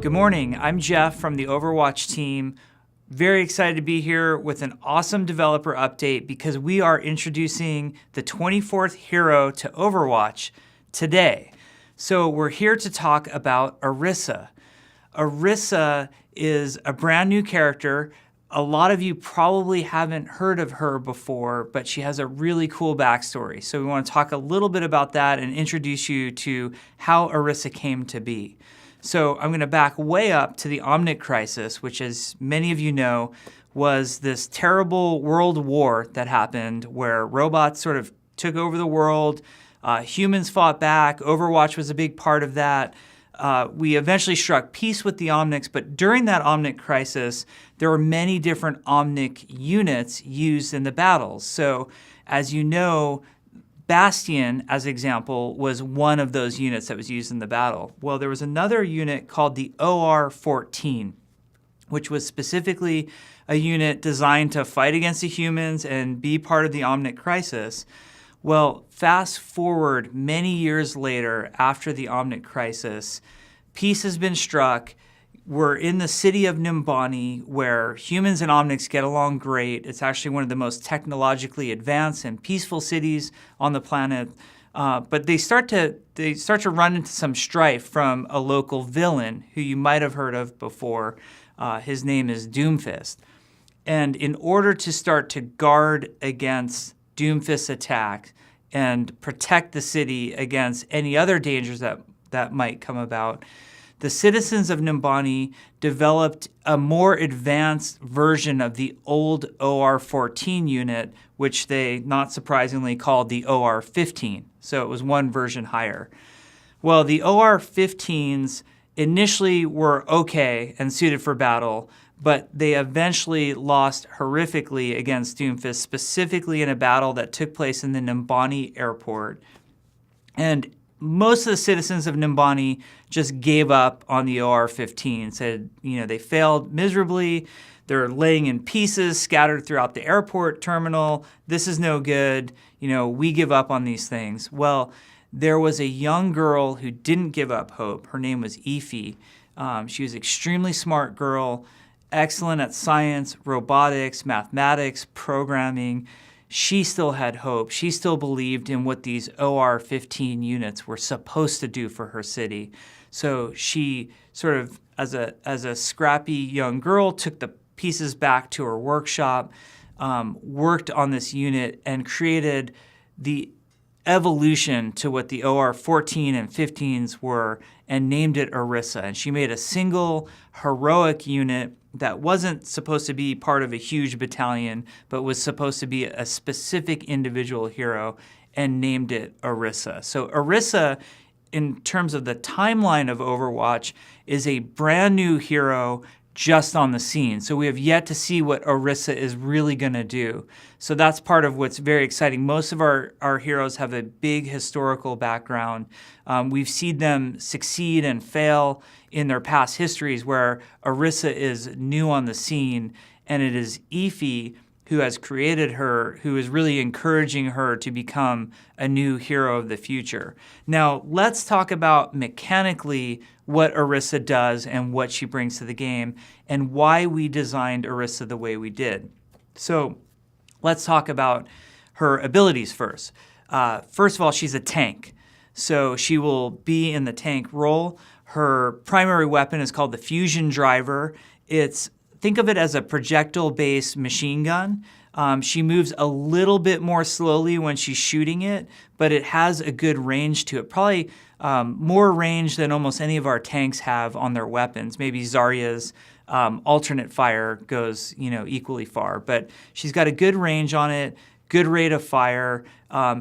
Good morning, I'm Jeff from the Overwatch team. Very excited to be here with an awesome developer update because we are introducing the 24th hero to Overwatch today. So we're here to talk about Orisa. Orisa is a brand new character. A lot of you probably haven't heard of her before, but she has a really cool backstory. So we want to talk a little bit about that and introduce you to how Orisa came to be. So I'm going to back way up to the Omnic Crisis, which, as many of you know, was this terrible world war that happened where robots sort of took over the world. Humans fought back. Overwatch was a big part of that. We eventually struck peace with the Omnics, but during that Omnic Crisis, there were many different Omnic units used in the battles. So, as you know, Bastion, as an example, was one of those units that was used in the battle. Well, there was another unit called the OR-14, which was specifically a unit designed to fight against the humans and be part of the Omnic Crisis. Well, fast forward many years later, after the Omnic Crisis, peace has been struck. We're in the city of Nimbani, where humans and Omnics get along great. It's actually one of the most technologically advanced and peaceful cities on the planet. But they start to run into some strife from a local villain who you might have heard of before. His name is Doomfist. And in order to start to guard against Doomfist's attack and protect the city against any other dangers that might come about, the citizens of Nimbani developed a more advanced version of the old OR-14 unit, which they, not surprisingly, called the OR-15. So it was one version higher. Well, the OR-15s initially were okay and suited for battle, but they eventually lost horrifically against Doomfist, specifically in a battle that took place in the Nimbani airport. And most of the citizens of Nimbani just gave up on the OR-15, said, they failed miserably. They're laying in pieces scattered throughout the airport terminal. This is no good. We give up on these things. Well, there was a young girl who didn't give up hope. Her name was Ify. She was an extremely smart girl, excellent at science, robotics, mathematics, programming. She still had hope. She still believed in what these OR-15 units were supposed to do for her city. So she sort of, as a scrappy young girl, took the pieces back to her workshop, worked on this unit, and created the evolution to what the OR-14 and 15s were and named it Orisa. And she made a single heroic unit that wasn't supposed to be part of a huge battalion, but was supposed to be a specific individual hero, and named it Orisa. So Orisa, in terms of the timeline of Overwatch, is a brand new hero just on the scene. So we have yet to see what Orisa is really going to do. So that's part of what's very exciting. Most of our heroes have a big historical background. We've seen them succeed and fail in their past histories, where Orisa is new on the scene, and it is Ify who has created her, who is really encouraging her to become a new hero of the future. Now, let's talk about mechanically what Orisa does and what she brings to the game and why we designed Orisa the way we did. So let's talk about her abilities first. First of all, she's a tank. So she will be in the tank role. Her primary weapon is called the Fusion Driver. Think of it as a projectile-based machine gun. She moves a little bit more slowly when she's shooting it, but it has a good range to it. Probably more range than almost any of our tanks have on their weapons. Maybe Zarya's alternate fire goes, equally far. But she's got a good range on it, good rate of fire,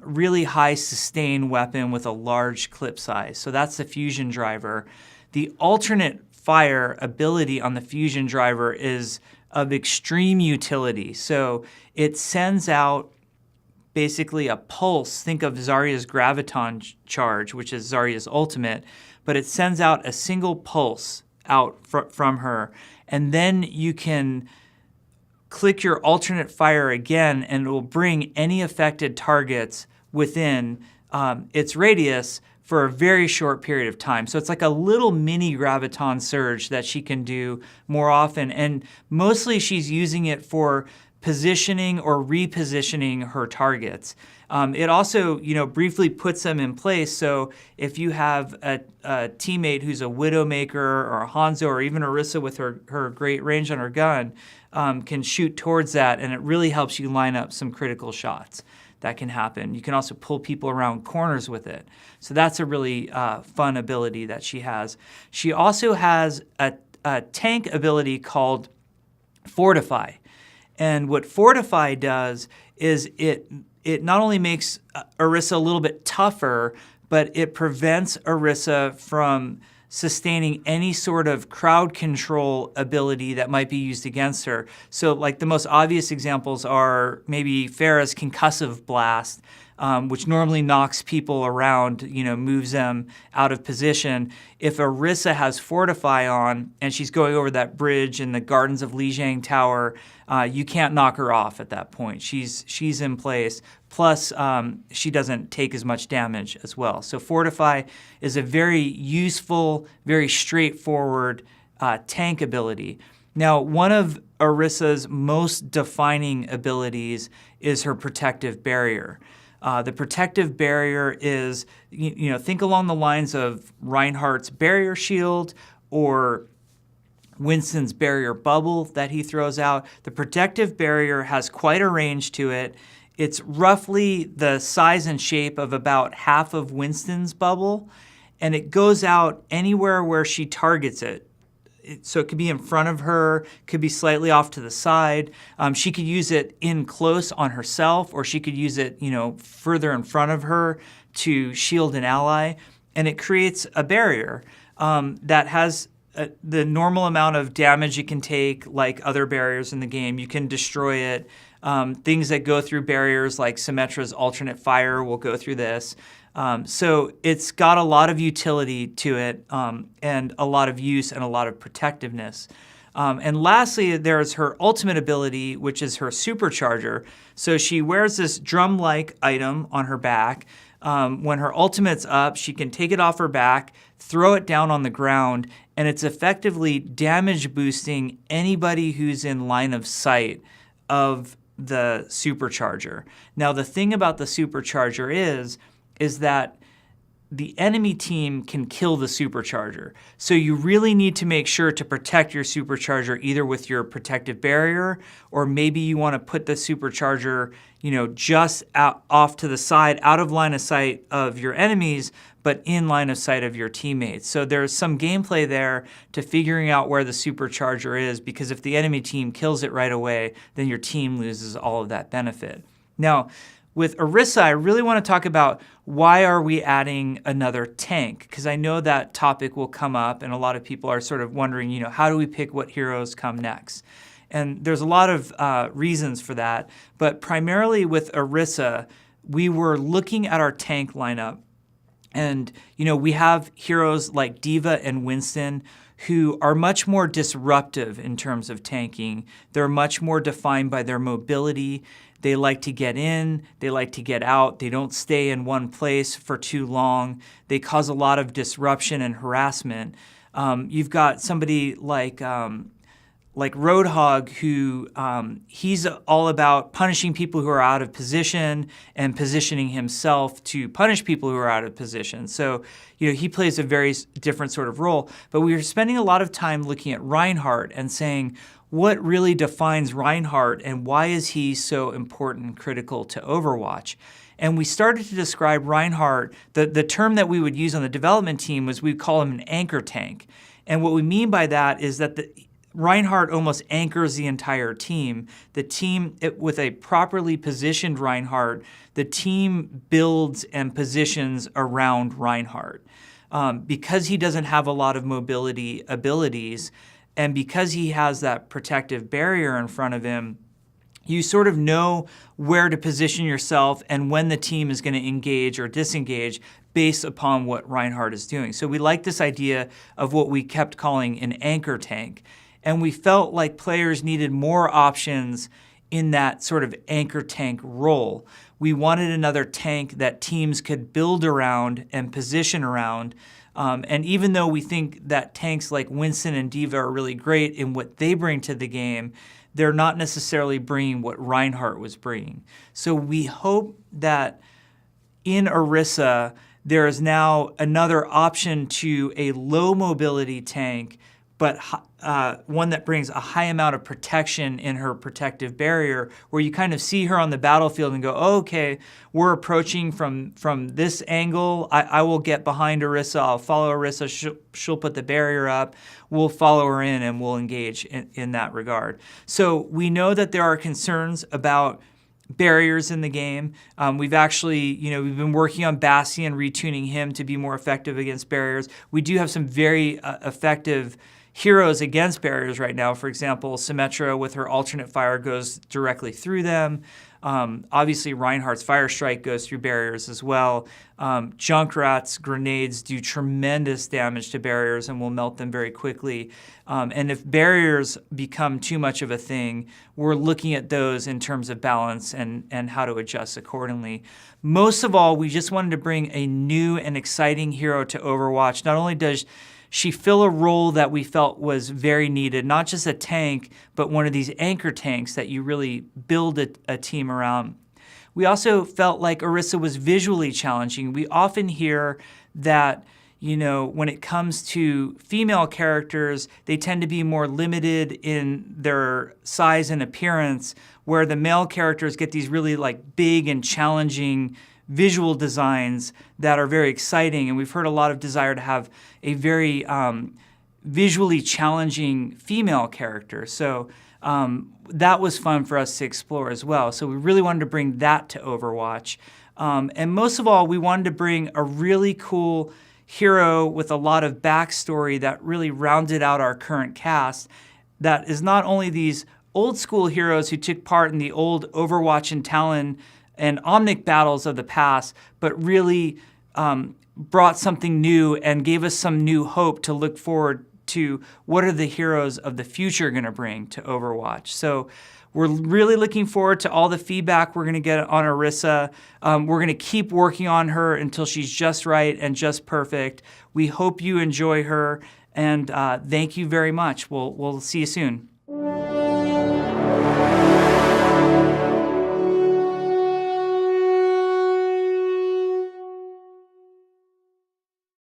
really high sustain weapon with a large clip size. So that's the Fusion Driver. The alternate fire ability on the Fusion Driver is of extreme utility. So it sends out basically a pulse. Think of Zarya's Graviton charge, which is Zarya's ultimate, but it sends out a single pulse out from her. And then you can click your alternate fire again, and it will bring any affected targets within its radius for a very short period of time. So it's like a little mini graviton surge that she can do more often. And mostly she's using it for positioning or repositioning her targets. It also, briefly puts them in place. So if you have a teammate who's a Widowmaker or a Hanzo or even Orisa with her great range on her gun, can shoot towards that, and it really helps you line up some critical shots. That can happen. You can also pull people around corners with it. So that's a really fun ability that she has. She also has a tank ability called Fortify. And what Fortify does is it not only makes Orisa a little bit tougher, but it prevents Orisa from sustaining any sort of crowd control ability that might be used against her. So like the most obvious examples are maybe Pharah's Concussive Blast, which normally knocks people around, moves them out of position. If Orisa has Fortify on and she's going over that bridge in the Gardens of Lijiang Tower, you can't knock her off at that point. She's in place. Plus, she doesn't take as much damage as well. So Fortify is a very useful, very straightforward tank ability. Now, one of Orisa's most defining abilities is her Protective Barrier. The Protective Barrier is, think along the lines of Reinhardt's Barrier Shield or Winston's Barrier Bubble that he throws out. The Protective Barrier has quite a range to it. It's roughly the size and shape of about half of Winston's bubble, and it goes out anywhere where she targets it. So it could be in front of her, could be slightly off to the side. She could use it in close on herself, or she could use it, further in front of her to shield an ally. And it creates a barrier that has the normal amount of damage it can take, like other barriers in the game. You can destroy it. Things that go through barriers like Symmetra's alternate fire will go through this. So it's got a lot of utility to it and a lot of use and a lot of protectiveness. And lastly, there's her ultimate ability, which is her supercharger. So she wears this drum-like item on her back. When her ultimate's up, she can take it off her back, throw it down on the ground, and it's effectively damage boosting anybody who's in line of sight of the supercharger. Now, the thing about the supercharger is that the enemy team can kill the supercharger. So you really need to make sure to protect your supercharger either with your Protective Barrier, or maybe you want to put the supercharger, just off to the side, out of line of sight of your enemies, but in line of sight of your teammates. So there's some gameplay there to figuring out where the supercharger is, because if the enemy team kills it right away, then your team loses all of that benefit. Now, with Orisa, I really want to talk about why are we adding another tank? Because I know that topic will come up, and a lot of people are sort of wondering, how do we pick what heroes come next? And there's a lot of reasons for that, but primarily with Orisa, we were looking at our tank lineup, and we have heroes like D.Va and Winston who are much more disruptive in terms of tanking. They're much more defined by their mobility. They like to get in, they like to get out, they don't stay in one place for too long. They cause a lot of disruption and harassment. You've got somebody like Roadhog, who he's all about punishing people who are out of position and positioning himself to punish people who are out of position. So, he plays a very different sort of role. But we were spending a lot of time looking at Reinhardt and saying, what really defines Reinhardt and why is he so important and critical to Overwatch? And we started to describe Reinhardt, the term that we would use on the development team was we'd call him an anchor tank. And what we mean by that is that Reinhardt almost anchors the entire team. The team, with a properly positioned Reinhardt, the team builds and positions around Reinhardt. Because he doesn't have a lot of mobility abilities, and because he has that Protective Barrier in front of him, you sort of know where to position yourself and when the team is going to engage or disengage based upon what Reinhardt is doing. So we like this idea of what we kept calling an anchor tank. And we felt like players needed more options in that sort of anchor tank role. We wanted another tank that teams could build around and position around. And even though we think that tanks like Winston and Diva are really great in what they bring to the game, they're not necessarily bringing what Reinhardt was bringing. So we hope that in Orisa, there is now another option to a low mobility tank, but one that brings a high amount of protection in her protective barrier, where you kind of see her on the battlefield and go, oh, okay, we're approaching from this angle. I will get behind Orisa. I'll follow Orisa. She'll put the barrier up. We'll follow her in and we'll engage in that regard. So we know that there are concerns about barriers in the game. We've actually, we've been working on Bastion, retuning him to be more effective against barriers. We do have some very effective heroes against barriers right now. For example, Symmetra with her alternate fire goes directly through them. Obviously, Reinhardt's Fire Strike goes through barriers as well. Junkrat's grenades do tremendous damage to barriers and will melt them very quickly. And if barriers become too much of a thing, we're looking at those in terms of balance and how to adjust accordingly. Most of all, we just wanted to bring a new and exciting hero to Overwatch. Not only does she fill a role that we felt was very needed, not just a tank, but one of these anchor tanks that you really build a team around. We also felt like Orisa was visually challenging. We often hear that, when it comes to female characters, they tend to be more limited in their size and appearance, where the male characters get these really big and challenging visual designs that are very exciting, and we've heard a lot of desire to have a very visually challenging female character. So that was fun for us to explore as well. So we really wanted to bring that to Overwatch. And most of all, we wanted to bring a really cool hero with a lot of backstory that really rounded out our current cast. That is not only these old school heroes who took part in the old Overwatch and Talon and Omnic battles of the past, but really brought something new and gave us some new hope to look forward to what are the heroes of the future going to bring to Overwatch. So we're really looking forward to all the feedback we're going to get on Orisa. We're going to keep working on her until she's just right and just perfect. We hope you enjoy her, and thank you very much. We'll see you soon.